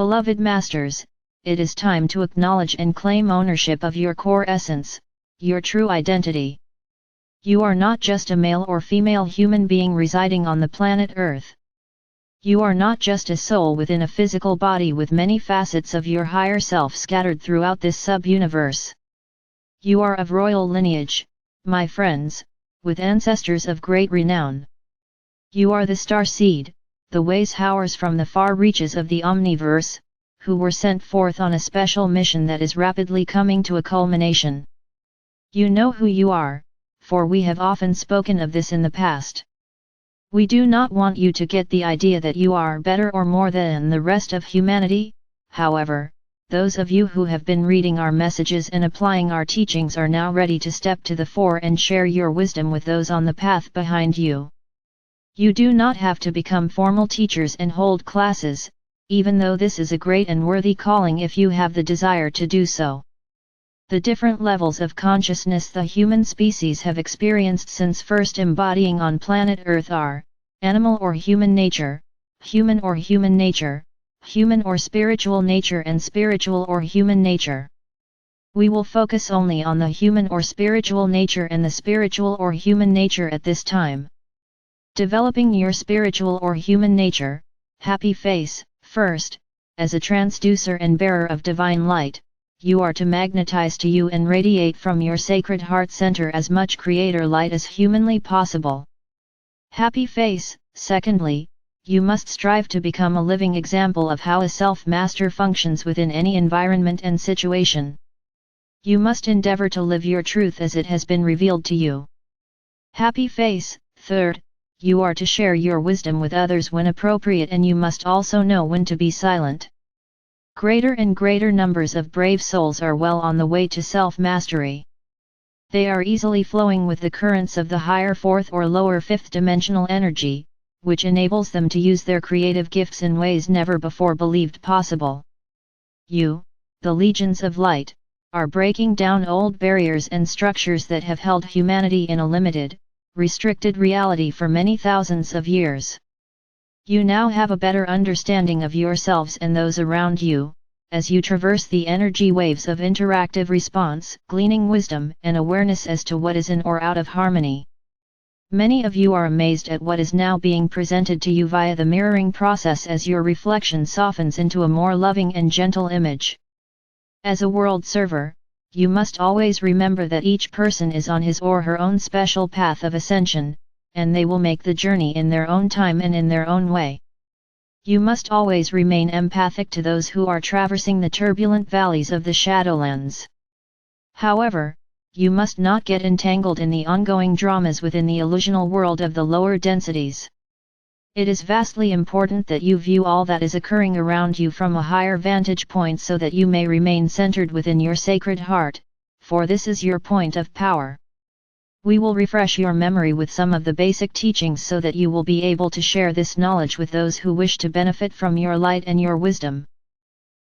Beloved Masters, it is time to acknowledge and claim ownership of your core essence, your true identity. You are not just a male or female human being residing on the planet Earth. You are not just a soul within a physical body with many facets of your higher self scattered throughout this sub-universe. You are of royal lineage, my friends, with ancestors of great renown. You are the star seed, the wise howers from the far reaches of the omniverse, who were sent forth on a special mission that is rapidly coming to a culmination. You know who you are, for we have often spoken of this in the past. We do not want you to get the idea that you are better or more than the rest of humanity. However, those of you who have been reading our messages and applying our teachings are now ready to step to the fore and share your wisdom with those on the path behind you. You do not have to become formal teachers and hold classes, even though this is a great and worthy calling if you have the desire to do so. The different levels of consciousness the human species have experienced since first embodying on planet Earth are, animal or human nature, human or human nature, human or spiritual nature and spiritual or human nature. We will focus only on the human or spiritual nature and the spiritual or human nature at this time. Developing your spiritual or human nature, happy face, first, as a transducer and bearer of divine light, you are to magnetize to you and radiate from your sacred heart center as much creator light as humanly possible. Happy face, secondly, you must strive to become a living example of how a self-master functions within any environment and situation. You must endeavor to live your truth as it has been revealed to you. Happy face, third, you are to share your wisdom with others when appropriate, and you must also know when to be silent. Greater and greater numbers of brave souls are well on the way to self-mastery. They are easily flowing with the currents of the higher fourth or lower fifth dimensional energy, which enables them to use their creative gifts in ways never before believed possible. You, the legions of light, are breaking down old barriers and structures that have held humanity in a limited, restricted reality for many thousands of years. You now have a better understanding of yourselves and those around you, as you traverse the energy waves of interactive response, gleaning wisdom and awareness as to what is in or out of harmony. Many of you are amazed at what is now being presented to you via the mirroring process as your reflection softens into a more loving and gentle image. As a world server, you must always remember that each person is on his or her own special path of ascension, and they will make the journey in their own time and in their own way. You must always remain empathic to those who are traversing the turbulent valleys of the Shadowlands. However, you must not get entangled in the ongoing dramas within the illusional world of the lower densities. It is vastly important that you view all that is occurring around you from a higher vantage point so that you may remain centered within your sacred heart, for this is your point of power. We will refresh your memory with some of the basic teachings so that you will be able to share this knowledge with those who wish to benefit from your light and your wisdom.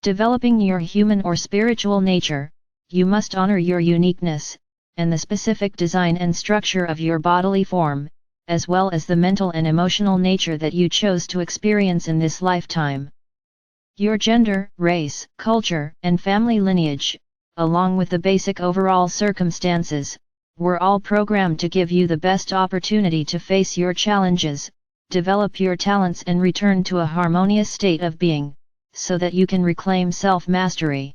Developing your human or spiritual nature, you must honor your uniqueness, and the specific design and structure of your bodily form, as well as the mental and emotional nature that you chose to experience in this lifetime. Your gender, race, culture, and family lineage, along with the basic overall circumstances, were all programmed to give you the best opportunity to face your challenges, develop your talents and return to a harmonious state of being, so that you can reclaim self-mastery.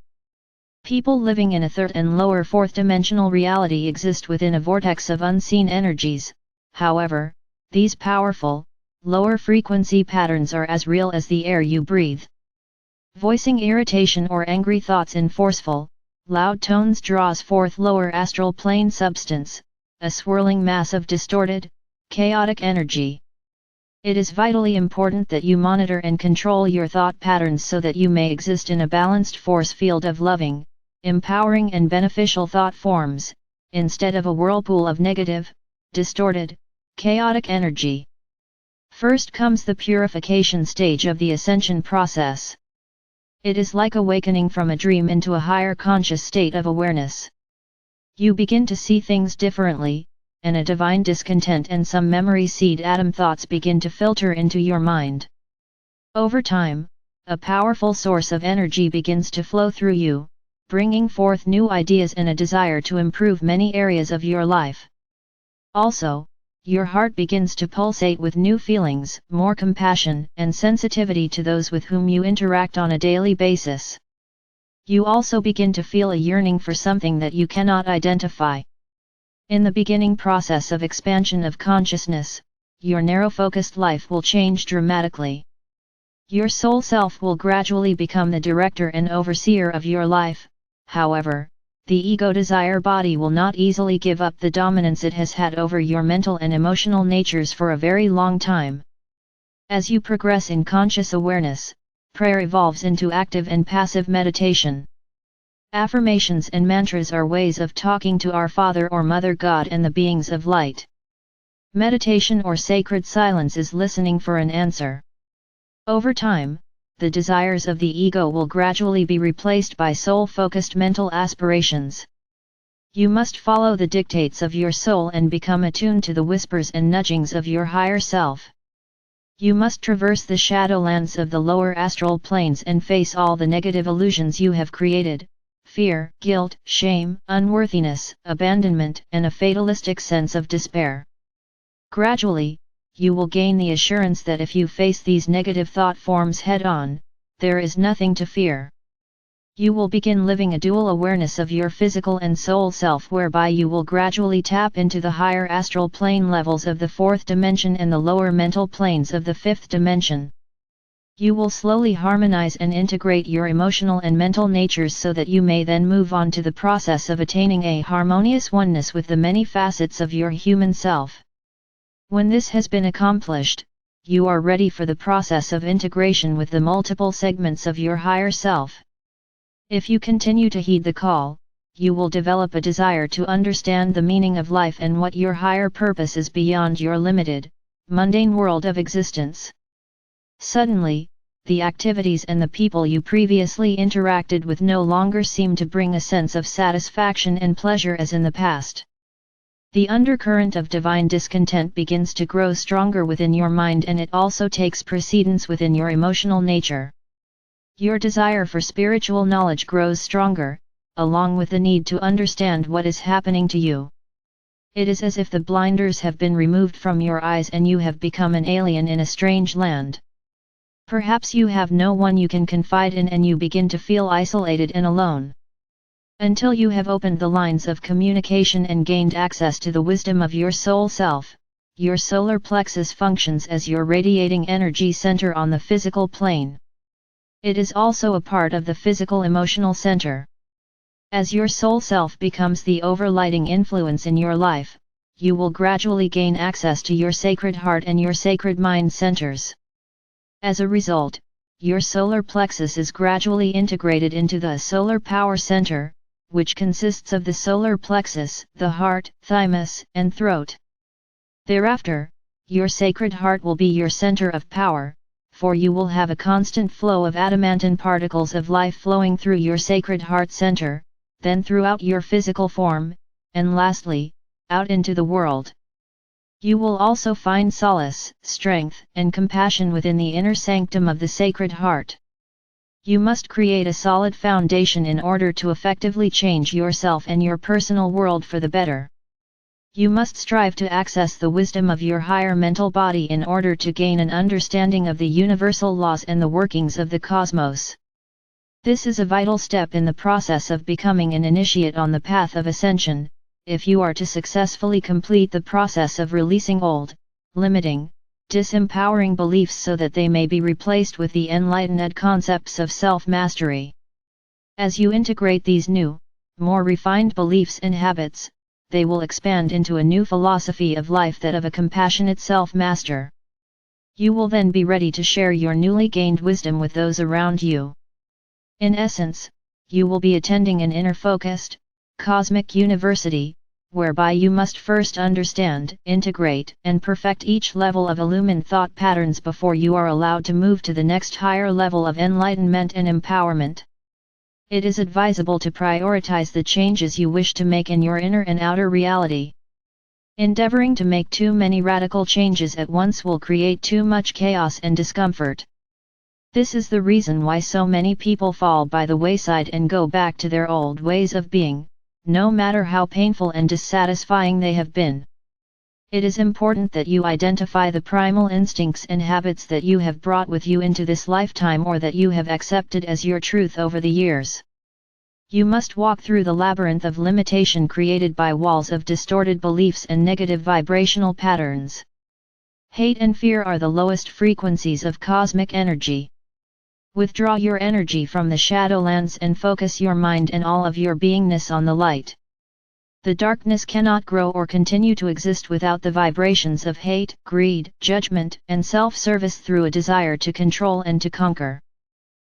People living in a third and lower fourth dimensional reality exist within a vortex of unseen energies. However, these powerful, lower frequency patterns are as real as the air you breathe. Voicing irritation or angry thoughts in forceful, loud tones draws forth lower astral plane substance, a swirling mass of distorted, chaotic energy. It is vitally important that you monitor and control your thought patterns so that you may exist in a balanced force field of loving, empowering and beneficial thought forms, instead of a whirlpool of negative, distorted, chaotic energy. First comes the purification stage of the ascension process. It is like awakening from a dream into a higher conscious state of awareness. You begin to see things differently, and a divine discontent and some memory seed atom thoughts begin to filter into your mind. Over time, a powerful source of energy begins to flow through you, bringing forth new ideas and a desire to improve many areas of your life. Also, your heart begins to pulsate with new feelings, more compassion and sensitivity to those with whom you interact on a daily basis. You also begin to feel a yearning for something that you cannot identify. In the beginning process of expansion of consciousness, your narrow-focused life will change dramatically. Your soul self will gradually become the director and overseer of your life. However, the ego desire body will not easily give up the dominance it has had over your mental and emotional natures for a very long time. As you progress in conscious awareness, prayer evolves into active and passive meditation. Affirmations and mantras are ways of talking to our Father or Mother God and the beings of light. Meditation or sacred silence is listening for an answer. Over time, the desires of the ego will gradually be replaced by soul-focused mental aspirations. You must follow the dictates of your soul and become attuned to the whispers and nudgings of your higher self. You must traverse the shadowlands of the lower astral planes and face all the negative illusions you have created: fear, guilt, shame, unworthiness, abandonment, and a fatalistic sense of despair. Gradually, you will gain the assurance that if you face these negative thought forms head-on, there is nothing to fear. You will begin living a dual awareness of your physical and soul self, whereby you will gradually tap into the higher astral plane levels of the fourth dimension and the lower mental planes of the fifth dimension. You will slowly harmonize and integrate your emotional and mental natures so that you may then move on to the process of attaining a harmonious oneness with the many facets of your human self. When this has been accomplished, you are ready for the process of integration with the multiple segments of your higher self. If you continue to heed the call, you will develop a desire to understand the meaning of life and what your higher purpose is beyond your limited, mundane world of existence. Suddenly, the activities and the people you previously interacted with no longer seem to bring a sense of satisfaction and pleasure as in the past. The undercurrent of divine discontent begins to grow stronger within your mind, and it also takes precedence within your emotional nature. Your desire for spiritual knowledge grows stronger, along with the need to understand what is happening to you. It is as if the blinders have been removed from your eyes and you have become an alien in a strange land. Perhaps you have no one you can confide in and you begin to feel isolated and alone. Until you have opened the lines of communication and gained access to the wisdom of your soul self, your solar plexus functions as your radiating energy center on the physical plane. It is also a part of the physical emotional center. As your soul self becomes the overlighting influence in your life, you will gradually gain access to your sacred heart and your sacred mind centers. As a result, your solar plexus is gradually integrated into the solar power center, which consists of the solar plexus, the heart, thymus, and throat. Thereafter, your sacred heart will be your center of power, for you will have a constant flow of adamantine particles of life flowing through your sacred heart center, then throughout your physical form, and lastly, out into the world. You will also find solace, strength, and compassion within the inner sanctum of the sacred heart. You must create a solid foundation in order to effectively change yourself and your personal world for the better. You must strive to access the wisdom of your higher mental body in order to gain an understanding of the universal laws and the workings of the cosmos. This is a vital step in the process of becoming an initiate on the path of ascension, if you are to successfully complete the process of releasing old, limiting, disempowering beliefs so that they may be replaced with the enlightened concepts of self-mastery. As you integrate these new, more refined beliefs and habits, they will expand into a new philosophy of life, that of a compassionate self-master. You will then be ready to share your newly gained wisdom with those around you. In essence, you will be attending an inner-focused, cosmic university, whereby you must first understand, integrate, and perfect each level of illumined thought patterns before you are allowed to move to the next higher level of enlightenment and empowerment. It is advisable to prioritize the changes you wish to make in your inner and outer reality. Endeavoring to make too many radical changes at once will create too much chaos and discomfort. This is the reason why so many people fall by the wayside and go back to their old ways of being, no matter how painful and dissatisfying they have been. It is important that you identify the primal instincts and habits that you have brought with you into this lifetime or that you have accepted as your truth over the years. You must walk through the labyrinth of limitation created by walls of distorted beliefs and negative vibrational patterns. Hate and fear are the lowest frequencies of cosmic energy. Withdraw your energy from the shadowlands and focus your mind and all of your beingness on the light. The darkness cannot grow or continue to exist without the vibrations of hate, greed, judgment, and self-service through a desire to control and to conquer.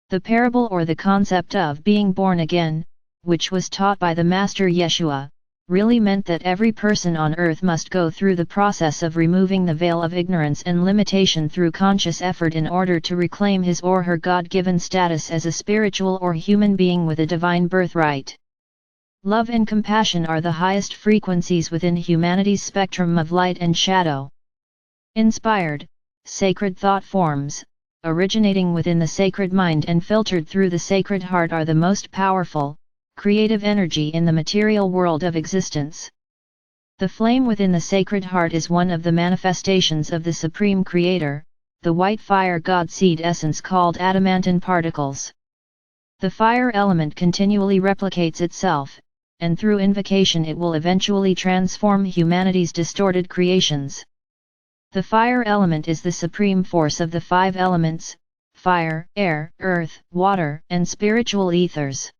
The parable or the concept of being born again, which was taught by the Master Yeshua, really meant that every person on earth must go through the process of removing the veil of ignorance and limitation through conscious effort in order to reclaim his or her God-given status as a spiritual or human being with a divine birthright. Love and compassion are the highest frequencies within humanity's spectrum of light and shadow. Inspired, sacred thought forms, originating within the sacred mind and filtered through the sacred heart are the most powerful, creative energy in the material world of existence. The flame within the sacred heart is one of the manifestations of the Supreme Creator, the white fire God seed essence called adamantine particles. The fire element continually replicates itself, and through invocation it will eventually transform humanity's distorted creations. The fire element is the supreme force of the 5 elements: fire, air, earth, water, and spiritual ethers.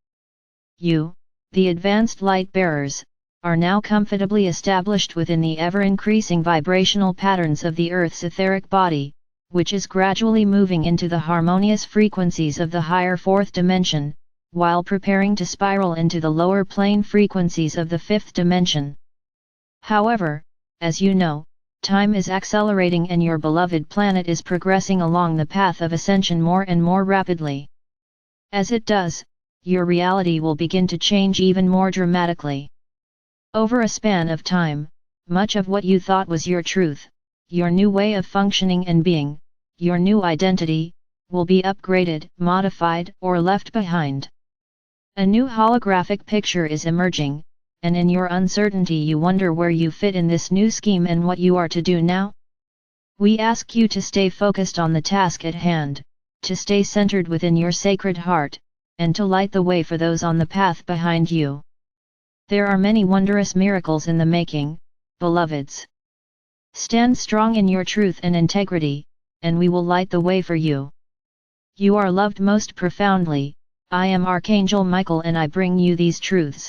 You, the advanced light bearers, are now comfortably established within the ever-increasing vibrational patterns of the Earth's etheric body, which is gradually moving into the harmonious frequencies of the higher 4th dimension, while preparing to spiral into the lower plane frequencies of the 5th dimension. However, as you know, time is accelerating and your beloved planet is progressing along the path of ascension more and more rapidly. As it does, your reality will begin to change even more dramatically. Over a span of time, much of what you thought was your truth, your new way of functioning and being, your new identity, will be upgraded, modified, or left behind. A new holographic picture is emerging, and in your uncertainty you wonder where you fit in this new scheme and what you are to do now. We ask you to stay focused on the task at hand, to stay centered within your sacred heart, and to light the way for those on the path behind you. There are many wondrous miracles in the making, beloveds. Stand strong in your truth and integrity, and we will light the way for you. You are loved most profoundly. I am Archangel Michael and I bring you these truths.